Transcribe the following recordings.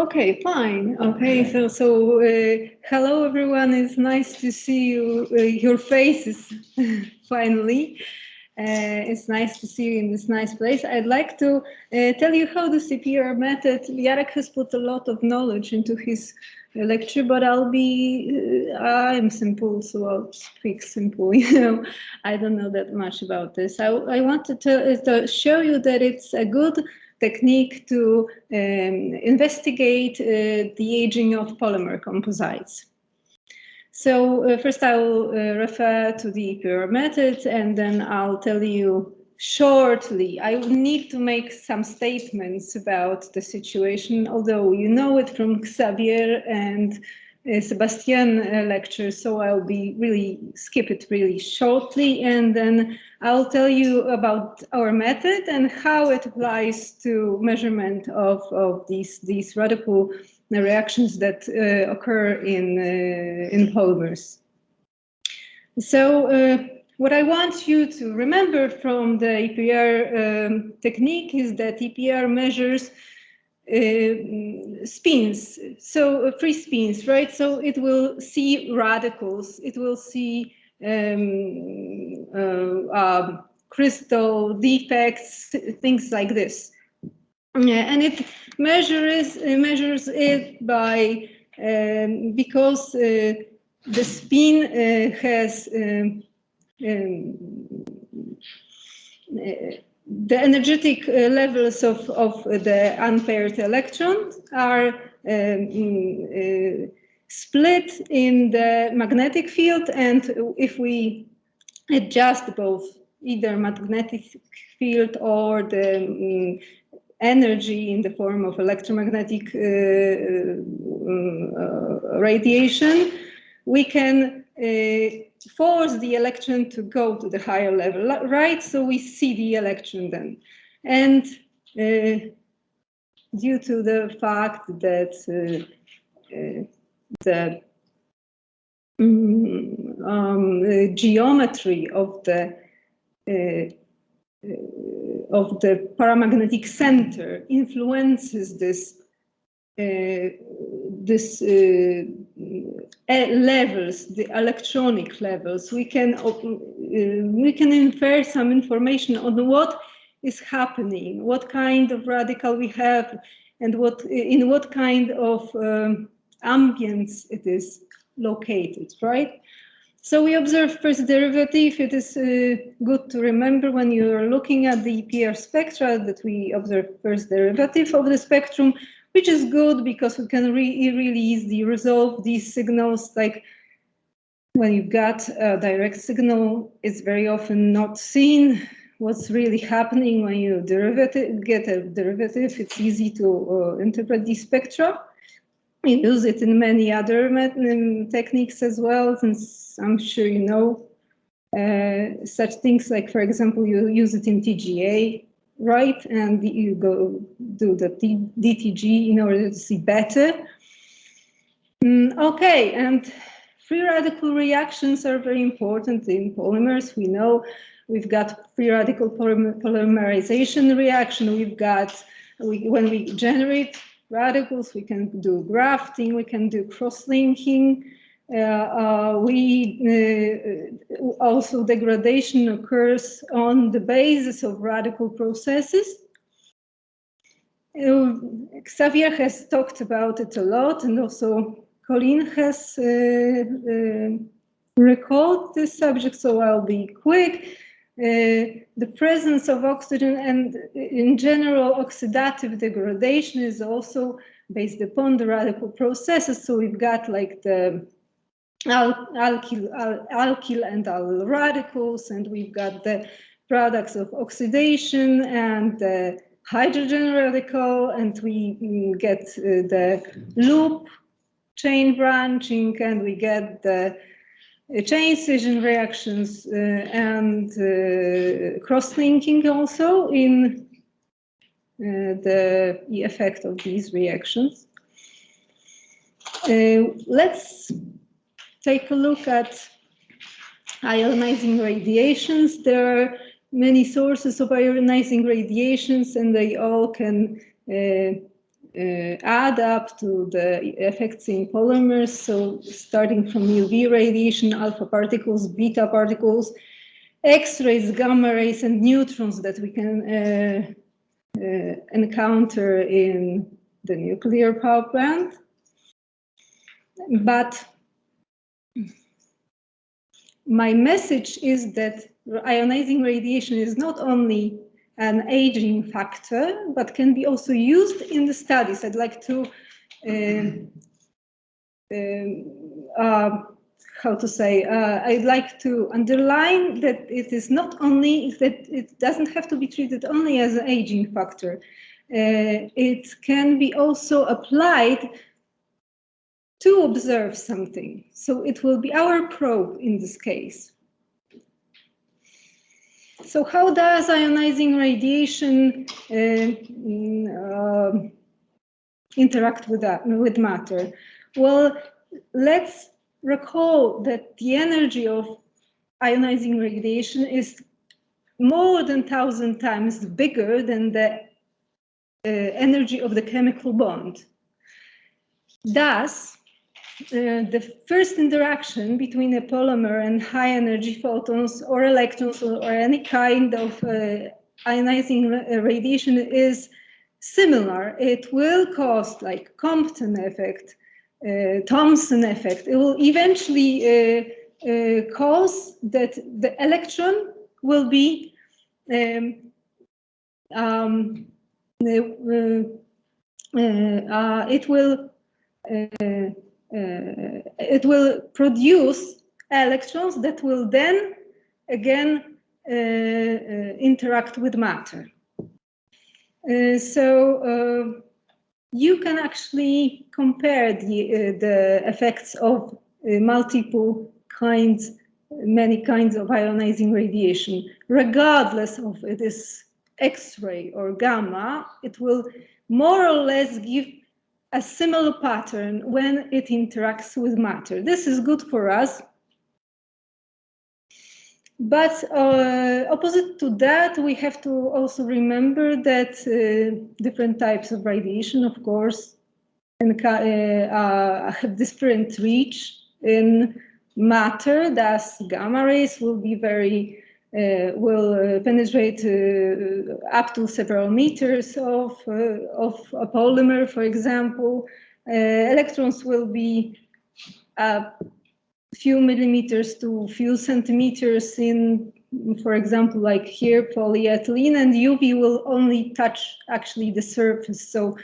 Okay, fine. Okay, so hello everyone. It's nice to see you, your faces finally. It's nice to see you in this nice place. I'd like to tell you how the EPR method. Jarek has put a lot of knowledge into his lecture, but I'm simple, so I'll speak simple. I don't know that much about this. I wanted to show you that it's a good technique to investigate the aging of polymer composites. So first I will refer to the EPR method, and then I'll tell you shortly. I will need to make some statements about the situation, although you know it from Xavier and Sebastian lectures, so I'll skip it really shortly, and then I'll tell you about our method and how it applies to measurement of these radical reactions that occur in polymers. So what I want you to remember from the EPR technique is that EPR measures spins, so free spins, right? So it will see radicals, it will see crystal defects, things like this. And it measures it by because the spin has the energetic levels of the unpaired electrons are split in the magnetic field, and if we adjust both either magnetic field or the energy in the form of electromagnetic radiation, we can force the electron to go to the higher level, right? So we see the electron then. And due to the fact that the geometry of the paramagnetic center influences this levels, the electronic levels, we can infer some information on what is happening, what kind of radical we have, and in what kind of ambience it is located, right? So we observe first derivative. It is good to remember when you're looking at the EPR spectra that we observe first derivative of the spectrum, which is good because we can really easily resolve these signals. Like when you've got a direct signal, it's very often not seen what's really happening when you get a derivative. It's easy to interpret these spectra. We use it in many other techniques as well, since I'm sure you know such things like, for example, you use it in TGA, right? And you go do the DTG in order to see better. Okay, and free radical reactions are very important in polymers. We know we've got free radical polymerization reaction. We've got, when we generate radicals, we can do grafting, we can do crosslinking. Also degradation occurs on the basis of radical processes. Xavier has talked about it a lot, and also Colleen has recalled this subject, so I'll be quick. The presence of oxygen and in general oxidative degradation is also based upon the radical processes. So we've got like the alkyl and al radicals, and we've got the products of oxidation and the hydrogen radical, and we get the loop chain branching, and we get the chain scission reactions and cross-linking also in the effect of these reactions. Let's take a look at ionizing radiations. There are many sources of ionizing radiations, and they all can add up to the effects in polymers. So starting from UV radiation, alpha particles, beta particles, X-rays, gamma rays, and neutrons that we can encounter in the nuclear power plant. But my message is that ionizing radiation is not only an aging factor, but can be also used in the studies. I'd like to, I'd like to underline that it is not only, that it doesn't have to be treated only as an aging factor. It can be also applied to observe something. So it will be our probe in this case. So how does ionizing radiation interact with matter? Well, let's recall that the energy of ionizing radiation is more than 1,000 times bigger than the energy of the chemical bond. Thus, the first interaction between a polymer and high energy photons or electrons or any kind of ionizing radiation is similar. It will cause like Compton effect, Thomson effect. It will eventually cause that the electron will be it will produce electrons that will then again interact with matter. So you can actually compare the effects of multiple kinds, many kinds of ionizing radiation, regardless of it is X-ray or gamma. It will more or less give a similar pattern when it interacts with matter. This is good for us. But opposite to that, we have to also remember that different types of radiation, of course, and have different reach in matter. Thus, gamma rays will be will penetrate up to several meters of a polymer, for example. Electrons will be a few millimeters to few centimeters in, for example, like here, polyethylene, and UV will only touch actually the surface. So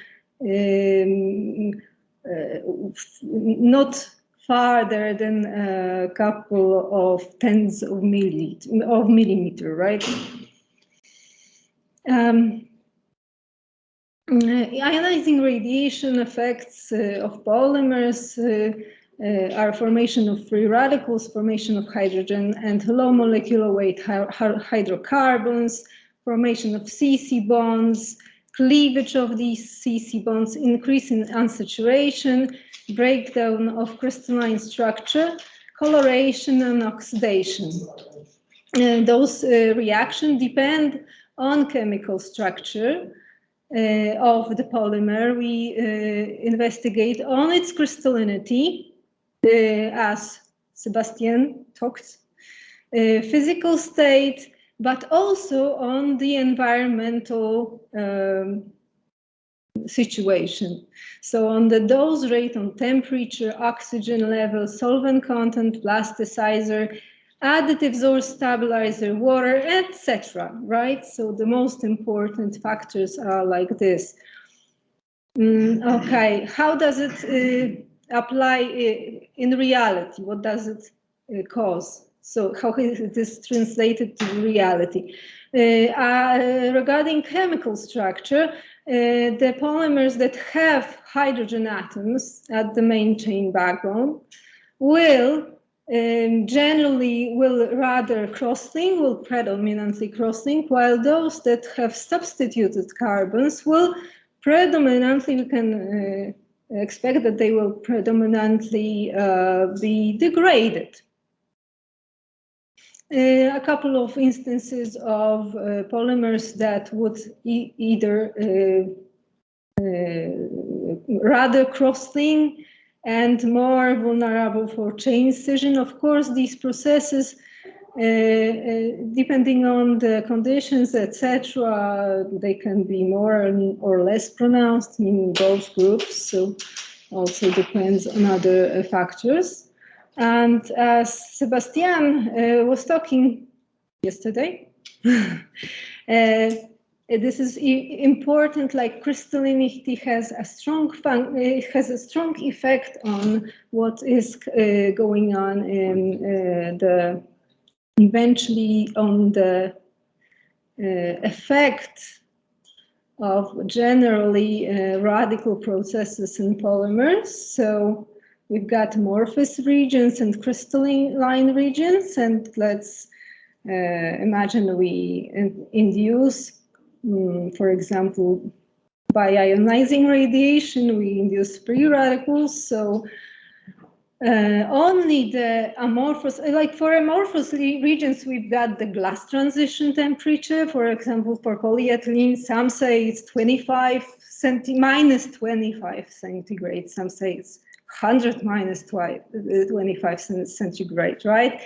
not farther than a couple of tens of millimeter, right? Ionizing radiation effects of polymers are formation of free radicals, formation of hydrogen and low molecular weight hydrocarbons, formation of C-C bonds, cleavage of these C-C bonds, increase in unsaturation, breakdown of crystalline structure, coloration and oxidation. Those reactions depend on chemical structure of the polymer. We investigate on its crystallinity, as Sebastian talked, physical state, but also on the environmental situation. So on the dose rate, on temperature, oxygen level, solvent content, plasticizer, additives or stabilizer, water, etc. Right? So the most important factors are like this. Okay, how does it apply in reality? What does it cause? So how is this translated to reality? Regarding chemical structure, the polymers that have hydrogen atoms at the main chain backbone will generally rather crosslink, will predominantly crosslink, while those that have substituted carbons will predominantly, we can expect that they will predominantly be degraded. A couple of instances of polymers that would either rather crosslinked and more vulnerable for chain scission. Of course, these processes, depending on the conditions, etc., they can be more or less pronounced in both groups. So also depends on other factors. And as Sebastian was talking yesterday, this is important. Like crystallinity has a strong effect on what is going on in eventually on the effect of generally radical processes in polymers. So we've got amorphous regions and crystalline regions, and let's imagine we induce, for example, by ionizing radiation, we induce free radicals. So only the amorphous, like for amorphous regions, we've got the glass transition temperature. For example, for polyethylene, some say it's minus 25 centigrade. Some say it's 100 minus 25 centigrade, right?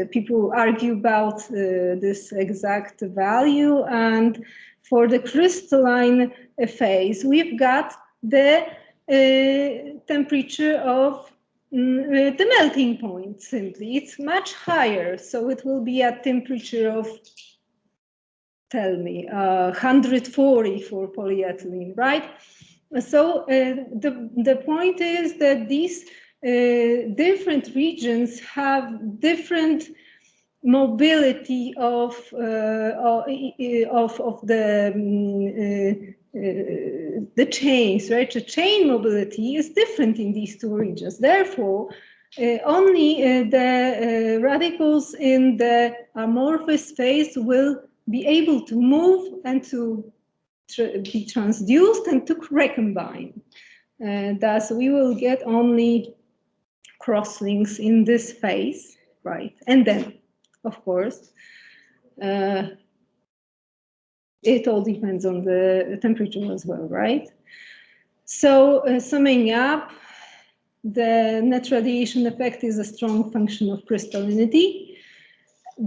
People argue about this exact value. And for the crystalline phase, we've got the temperature of the melting point. Simply, it's much higher, so it will be a temperature of, tell me, 140 for polyethylene, right? So the point is that these different regions have different mobility of the chains, right? The chain mobility is different in these two regions. Therefore, only the radicals in the amorphous phase will be able to move and to be transduced and to recombine. Thus, we will get only crosslinks in this phase, right? And then, of course, it all depends on the temperature as well, right? So summing up, the net radiation effect is a strong function of crystallinity.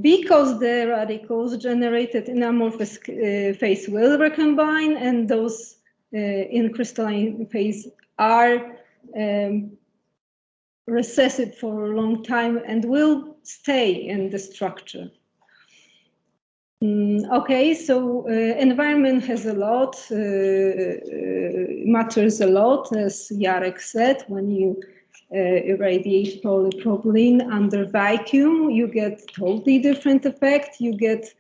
Because the radicals generated in amorphous phase will recombine, and those in crystalline phase are recessive for a long time and will stay in the structure. Okay, so environment has a lot, matters a lot, as Jarek said. When you irradiate polypropylene under vacuum, you get totally different effect. You get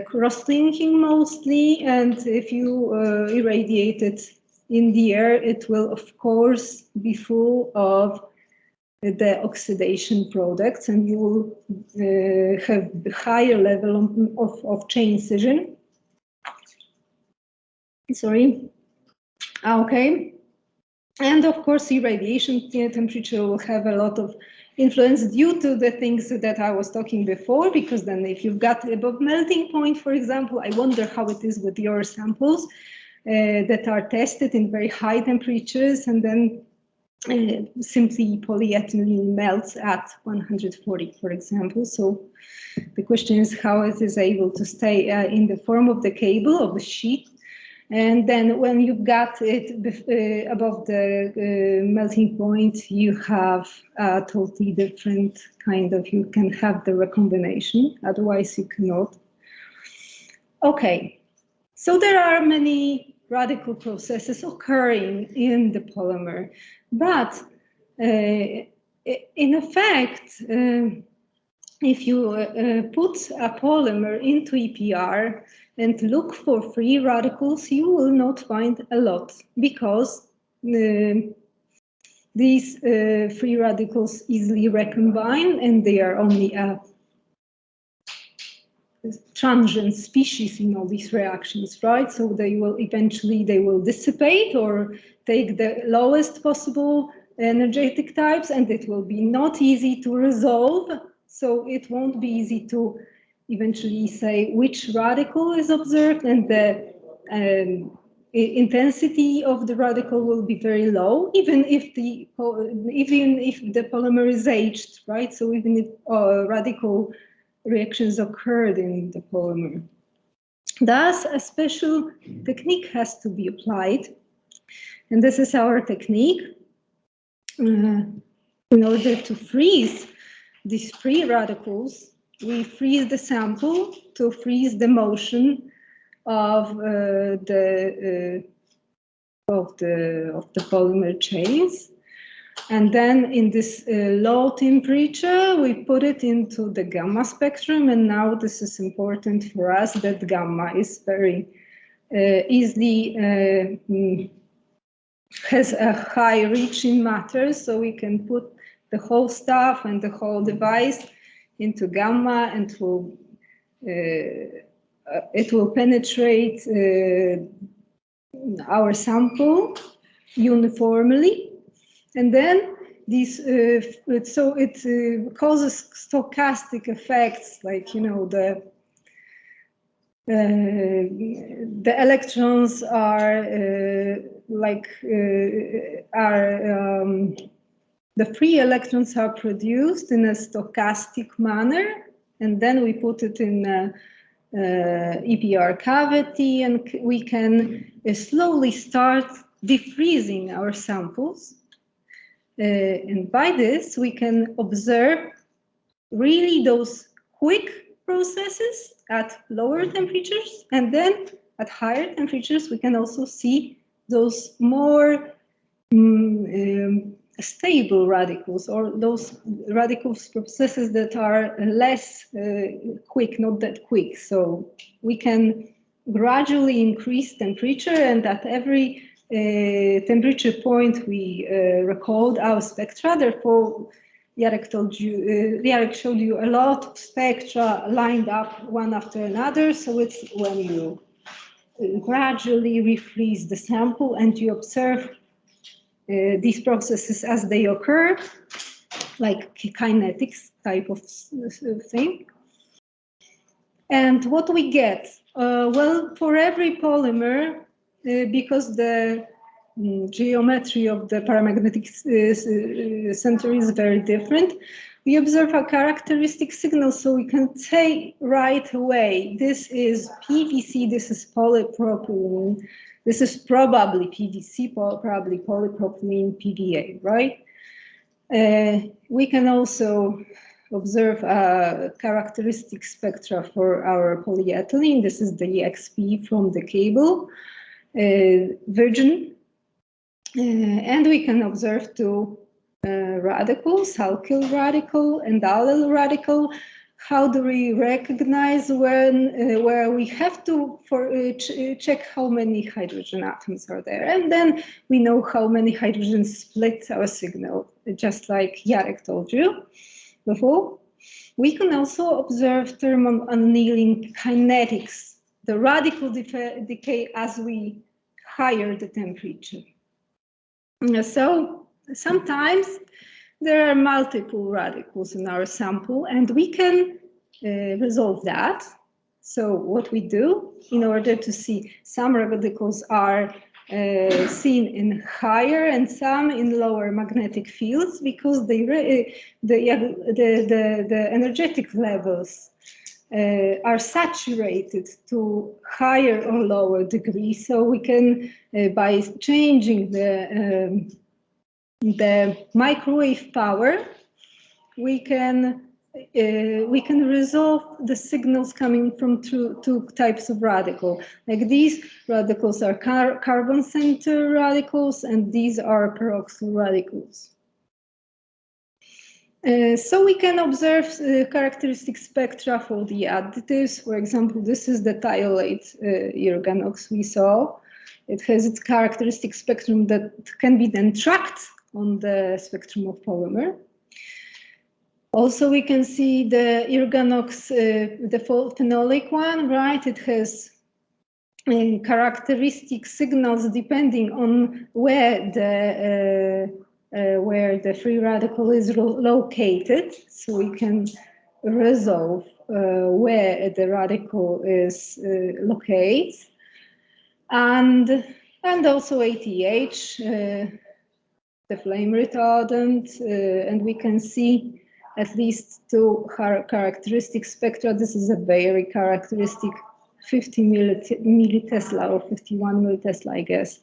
cross-linking mostly, and if you irradiate it in the air, it will of course be full of the oxidation products, and you will have the higher level of chain scission. Sorry. Okay. And of course, irradiation temperature will have a lot of influence due to the things that I was talking before, because then if you've got above melting point, for example, I wonder how it is with your samples that are tested in very high temperatures, and then simply polyethylene melts at 140, for example. So the question is how it is able to stay in the form of the cable, of the sheet. And then when you've got it above the melting point, you have a totally different kind of, you can have the recombination, otherwise you cannot. Okay, so there are many radical processes occurring in the polymer, but in effect, if you put a polymer into EPR and look for free radicals, you will not find a lot, because these free radicals easily recombine, and they are only a transient species in all these reactions, right? So they will eventually, they will dissipate or take the lowest possible energetic types, and it will be not easy to resolve. So it won't be easy to eventually say which radical is observed, and the intensity of the radical will be very low, even if the polymer is aged, right? So even if radical reactions occurred in the polymer. Thus, a special technique has to be applied, and this is our technique. In order to freeze these free radicals, we freeze the sample to freeze the motion of the polymer chains, and then in this low temperature we put it into the gamma spectrum. And now this is important for us, that gamma is very easily has a high reach in matter, so we can put the whole stuff and the whole device into gamma, and it will penetrate our sample uniformly. And then these, so it causes stochastic effects, like, you know, the electrons are the free electrons are produced in a stochastic manner, and then we put it in a EPR cavity, and we can slowly start defreezing our samples. And by this, we can observe really those quick processes at lower temperatures, and then at higher temperatures, we can also see those more stable radicals, or those radicals processes that are less quick, not that quick. So we can gradually increase temperature, and at every temperature point we record our spectra. Therefore, Jarek showed you a lot of spectra lined up one after another. So it's when you gradually refreeze the sample and you observe these processes as they occur, like kinetics type of thing. And what we get? Well, for every polymer, because the geometry of the paramagnetic center is very different, we observe a characteristic signal, so we can say right away, this is PVC, this is polypropylene, this is probably PVC, probably polypropylene, PVA, right? We can also observe a characteristic spectra for our polyethylene. This is the EXP from the cable, virgin. And we can observe two radicals, alkyl radical and allyl radical. How do we recognize when where we have to check how many hydrogen atoms are there? And then we know how many hydrogens split our signal, just like Jarek told you before. We can also observe thermal annealing kinetics, the radical decay as we higher the temperature. So sometimes there are multiple radicals in our sample, and we can resolve that. So what we do, in order to see some radicals are seen in higher and some in lower magnetic fields, because the energetic levels are saturated to higher or lower degrees. So we can, by changing the microwave power, we can resolve the signals coming from two types of radical. Like these radicals are carbon center radicals, and these are peroxide radicals. So we can observe characteristic spectra for the additives. For example, this is the thiolate organox we saw. It has its characteristic spectrum that can be then tracked on the spectrum of polymer. Also, we can see the organox, the phenolic one, right? It has characteristic signals depending on where the free radical is located. So we can resolve where the radical is located. And and also ATH, the flame retardant, and we can see at least two characteristic spectra. This is a very characteristic 50 millitesla or 51 millitesla, I guess.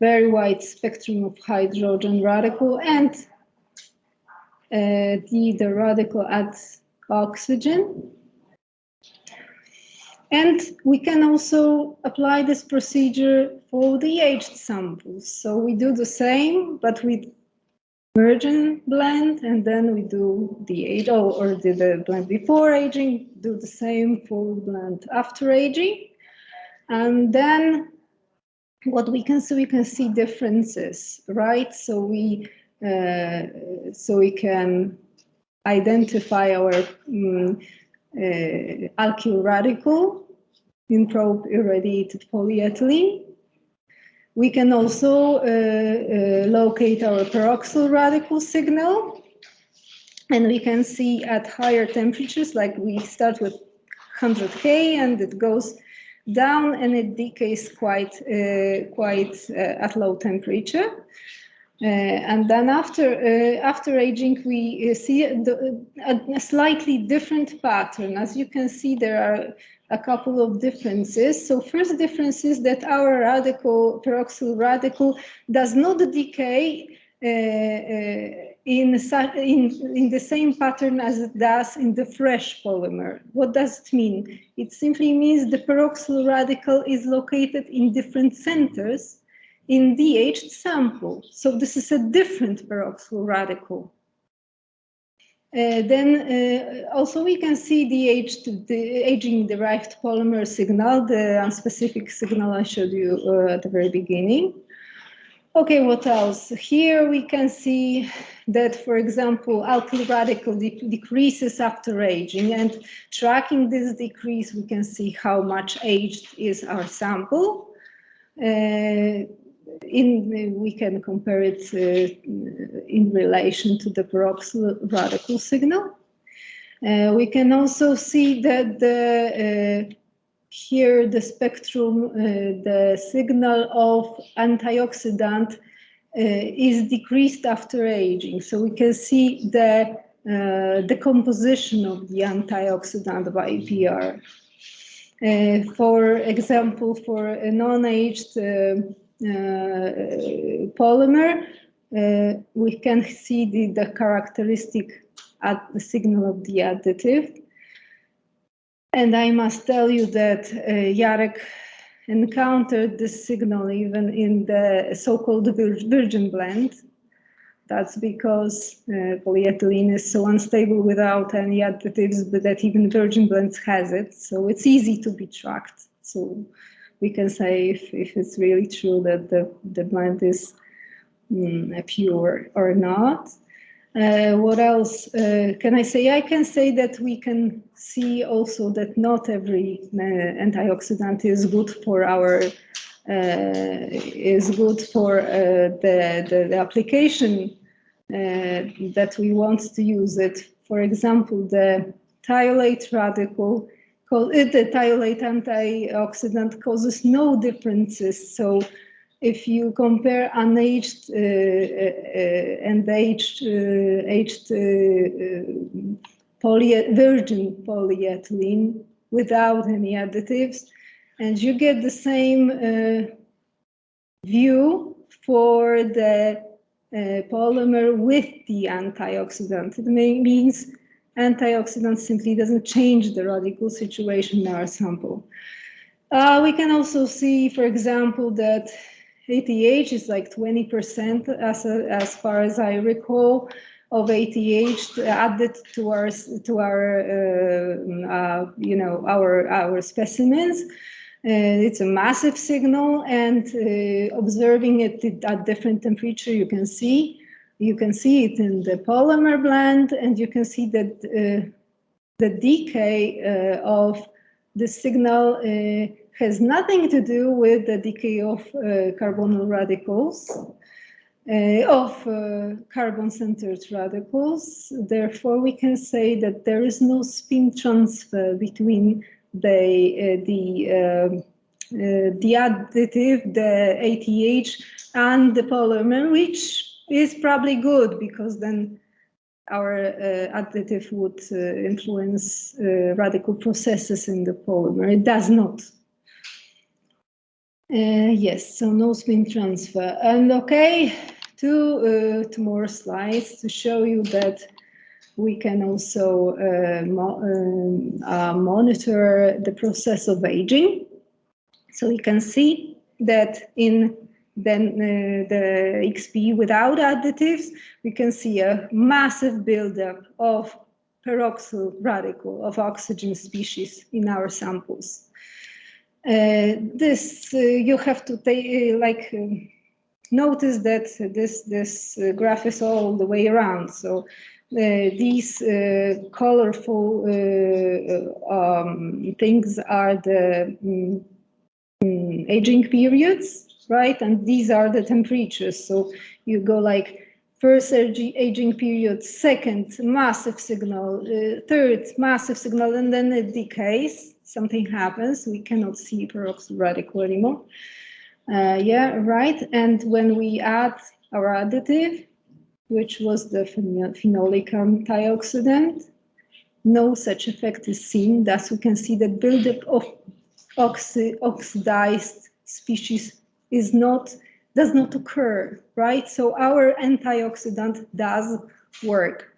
Very wide spectrum of hydrogen radical, and the radical adds oxygen. And we can also apply this procedure for the aged samples. So we do the same, but with virgin blend, and then we do the age, or the blend before aging, do the same for blend after aging. And then what we can see differences, right? So we can identify our alkyl radical in probe irradiated polyethylene. We can also locate our peroxyl radical signal, and we can see at higher temperatures, like we start with 100 K and it goes down and it decays quite at low temperature. And then after aging, we see a slightly different pattern. As you can see, there are a couple of differences. So first difference is that our radical, peroxyl radical, does not decay in the same pattern as it does in the fresh polymer. What does it mean? It simply means the peroxyl radical is located in different centers in the aged sample. So this is a different peroxyl radical. Then also we can see the aging-derived polymer signal, the unspecific signal I showed you at the very beginning. Okay, what else? Here we can see that, for example, alkyl radical decreases after aging, and tracking this decrease, we can see how much aged is our sample. We can compare it in relation to the peroxyl radical signal. We can also see that here the spectrum, the signal of antioxidant is decreased after aging. So we can see the composition of the antioxidant by EPR. For example, for a non-aged polymer, we can see the characteristic at the signal of the additive. And I must tell you that Jarek encountered this signal even in the so-called virgin blend. That's because polyethylene is so unstable without any additives, but that even virgin blends has it. So it's easy to be tracked. So we can say if it's really true that the blend is pure or not. What else can I say? I can say that we can see also that not every antioxidant is good for our the application that we want to use it. For example, the thiolate radical, the thiolate antioxidant causes no differences. So if you compare unaged and aged virgin polyethylene without any additives, and you get the same view for the polymer with the antioxidant. It means antioxidant simply doesn't change the radical situation in our sample. We can also see, for example, that ATH is like 20% as far as I recall of ATH added to our specimens. It's a massive signal, and observing it at different temperature, you can see it in the polymer blend, and you can see that the decay of the signal has nothing to do with the decay of carbonyl radicals, of carbon-centered radicals. Therefore, we can say that there is no spin transfer between the the additive, the ATH, and the polymer, which is probably good because then our additive would influence radical processes in the polymer. It does not. Yes, so no spin transfer. And okay, two more slides to show you that we can also monitor the process of aging. So you can see that in the XP without additives, we can see a massive buildup of peroxyl radical of oxygen species in our samples. This you have to take notice that this graph is all the way around. So these colorful things are the aging periods, right? And these are the temperatures. So you go like first aging period, second massive signal, third massive signal, and then it decays. Something happens. We cannot see peroxyl radical anymore. Yeah, right. And when we add our additive, which was the phenolic antioxidant, no such effect is seen. Thus, we can see that buildup of oxidized species does not occur, right? So our antioxidant does work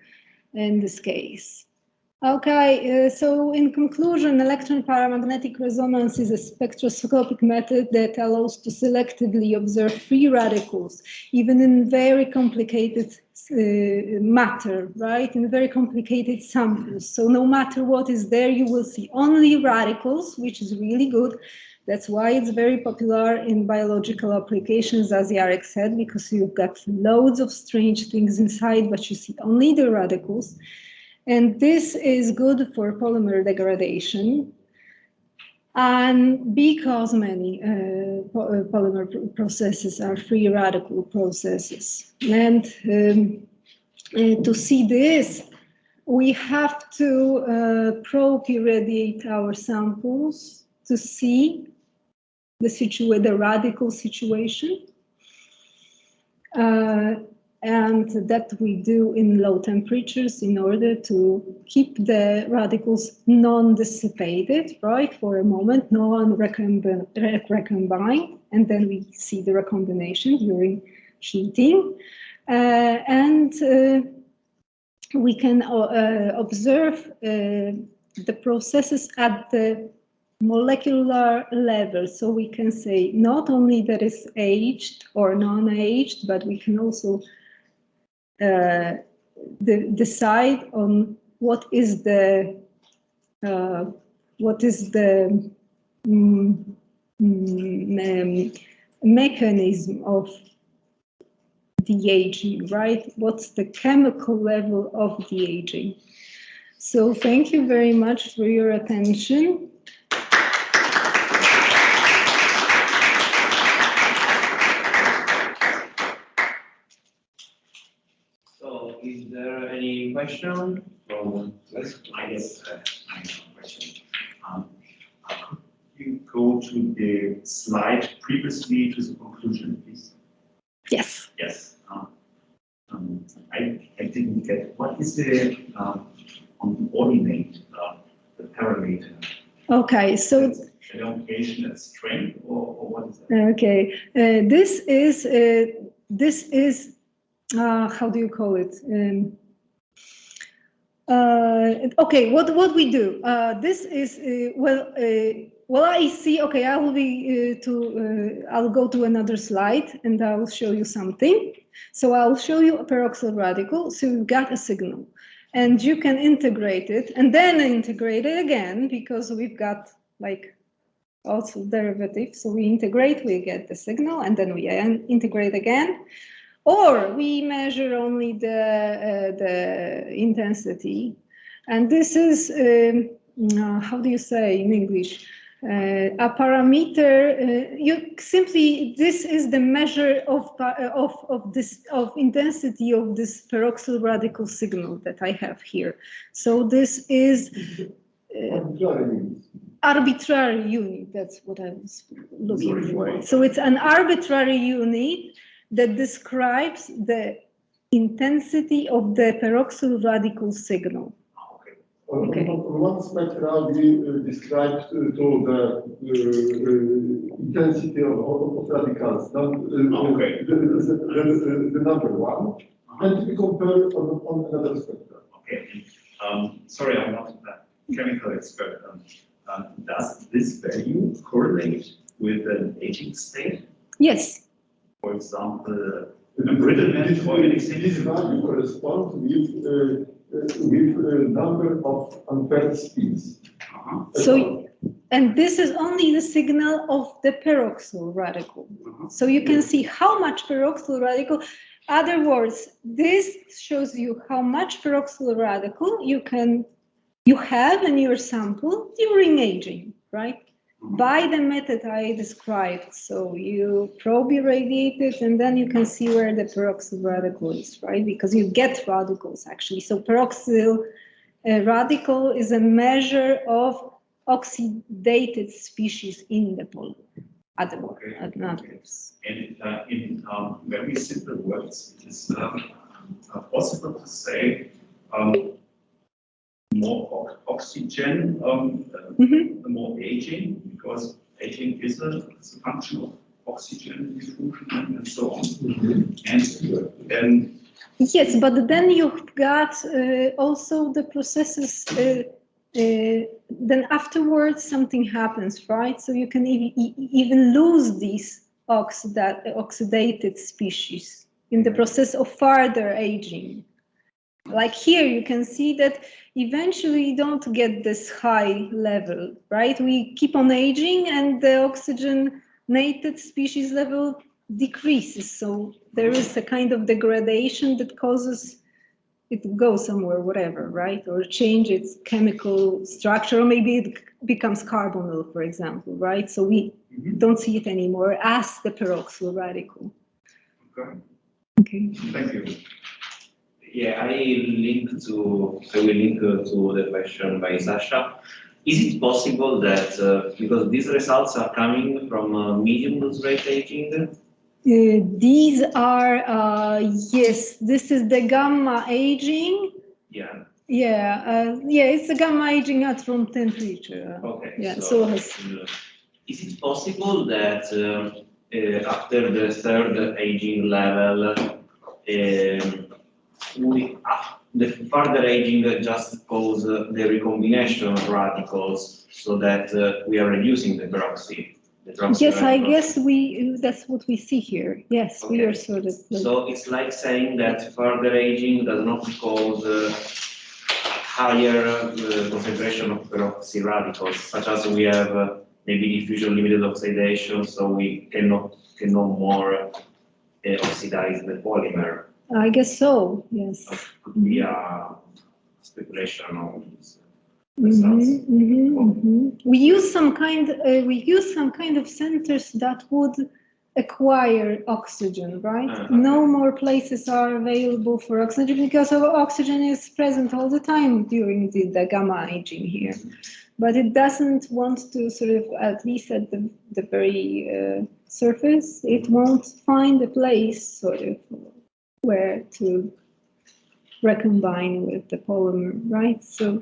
in this case. Okay, so in conclusion, electron paramagnetic resonance is a spectroscopic method that allows to selectively observe free radicals, even in very complicated matter, right? In very complicated samples. So no matter what is there, you will see only radicals, which is really good. That's why it's very popular in biological applications, as Jarek said, because you've got loads of strange things inside, but you see only the radicals. And this is good for polymer degradation. And because many polymer processes are free radical processes. And to see this, we have to probe-irradiate our samples to see the radical situation. And that we do in low temperatures in order to keep the radicals non-dissipated, right, for a moment, non-recombined, and then we see the recombination during sheeting. And we can observe the processes at the molecular level. So we can say not only that is aged or non-aged, but we can also decide on what is the mechanism of the aging, right? What's the chemical level of the aging? So thank you very much for your attention. Is there any question? Yes, I guess I have a question. Could you go to the slide previously to the conclusion, please? Yes. Yes. I didn't get what is the on the ordinate, the parameter? Okay, so elongation and strength, or what is that? Okay, this is how do you call it? Okay, what we do? This is well, I see. Okay, I will be I'll go to another slide and I will show you something. So I'll show you a peroxyl radical. So you've got a signal, and you can integrate it and then integrate it again because we've got like also derivative. So we integrate, we get the signal, and then we integrate again. Or we measure only the intensity. And this is, how do you say in English? A parameter, this is the measure of intensity of this peroxyl radical signal that I have here. So this is, arbitrary unit. That's what I was looking for. So it's an arbitrary unit that describes the intensity of the peroxyl radical signal. Okay. On one spectra, we described to the intensity of radicals, the number one, and we compare on another spectra. Okay. Sorry, I'm not a chemical expert. Does this value correlate with an aging state? Yes. For example, brittleness or anything? This value corresponds with number of unpaired speeds. So, and this is only the signal of the peroxyl radical. So you can see how much peroxyl radical. Other words, this shows you how much peroxyl radical you have in your sample during aging, right? By the method I described. So you probe irradiate it, and then you can see where the peroxyl radical is, right? Because you get radicals actually. So peroxyl radical is a measure of oxidated species in the polymer. Additives. And in very simple words, it is possible to say more oxygen, the more aging, because aging is a function of oxygen diffusion and so on. And then yes, but then you've got also the processes. Then afterwards something happens, right? So you can even lose these oxidated species in the process of further aging. Like here, you can see that eventually you don't get this high level, right? We keep on aging and the oxygenated species level decreases. So there is a kind of degradation that causes it to go somewhere, whatever, right? Or change its chemical structure, or maybe it becomes carbonyl, for example, right? So we don't see it anymore as the peroxyl radical. Okay. Thank you. Yeah, I will link to the question by Sasha. Is it possible that, because these results are coming from medium dose rate aging? These are, yes, this is the gamma aging. Yeah. Yeah, it's the gamma aging at room temperature. Okay. Yeah, so is it possible that after the third aging level, the further aging just cause the recombination of radicals, so that we are reducing the peroxide? Yes, I guess that's what we see here. Yes, okay. We are sort of. So it's like saying that further aging does not cause higher concentration of peroxide radicals, such as we have maybe diffusion limited oxidation, so we cannot more oxidize the polymer. I guess so. Yes. Could be a speculation on this. We use some kind of centers that would acquire oxygen, right? No more places are available for oxygen because oxygen is present all the time during the gamma aging here, but it doesn't want to sort of, at least at the very surface, it won't find a place sort of where to recombine with the polymer, right? So.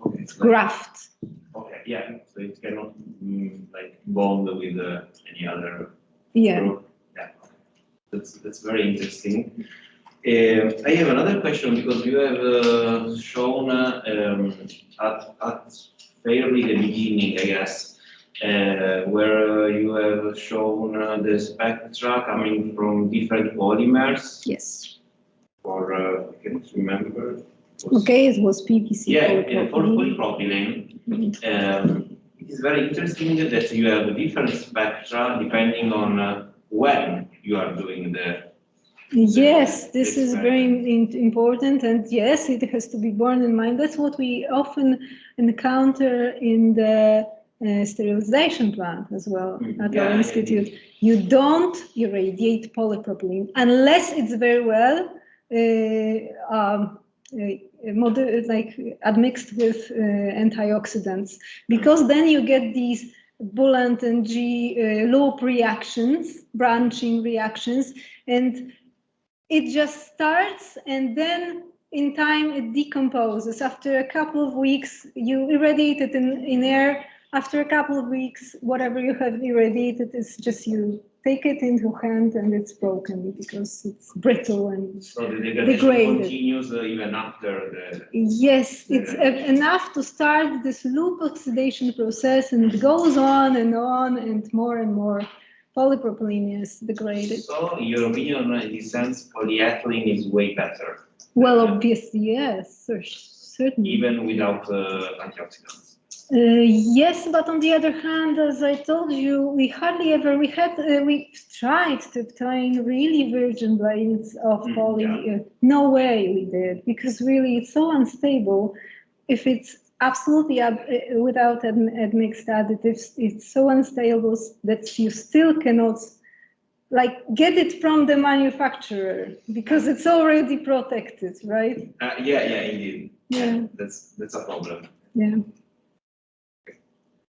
Okay, Graft. Okay, yeah, so it cannot like bond with any other group. Yeah, that's very interesting. I have another question, because you have shown at fairly the beginning, I guess, where you have shown the spectra coming from different polymers. Yes. Or I can't remember. Okay, it was PVC. Yeah, for polypropylene. It is very interesting that you have different spectra depending on when you are doing the. Yes, this is very important, and yes, it has to be borne in mind. That's what we often encounter in the sterilization plant as well at our institute. You don't irradiate polypropylene unless it's very well admixed with antioxidants, because then you get these Bullant and G loop reactions, branching reactions, and it just starts, and then in time it decomposes. After a couple of weeks, you irradiate it in air. After a couple of weeks, whatever you have irradiated is just you take it into hand and it's broken because it's brittle and so the degradation continues even after the... Yes, it's enough to start this loop oxidation process, and it goes on, and more polypropylene is degraded. So in your opinion, in this sense, polyethylene is way better? Well, obviously, yes, certainly. Even without antioxidants? Yes, but on the other hand, as I told you, we tried to obtain really virgin blades of poly. Yeah. No way we did, because really it's so unstable. If it's absolutely without admixed additives, it's so unstable that you still cannot get it from the manufacturer because it's already protected, right? Yeah, indeed. Yeah, that's a problem. Yeah.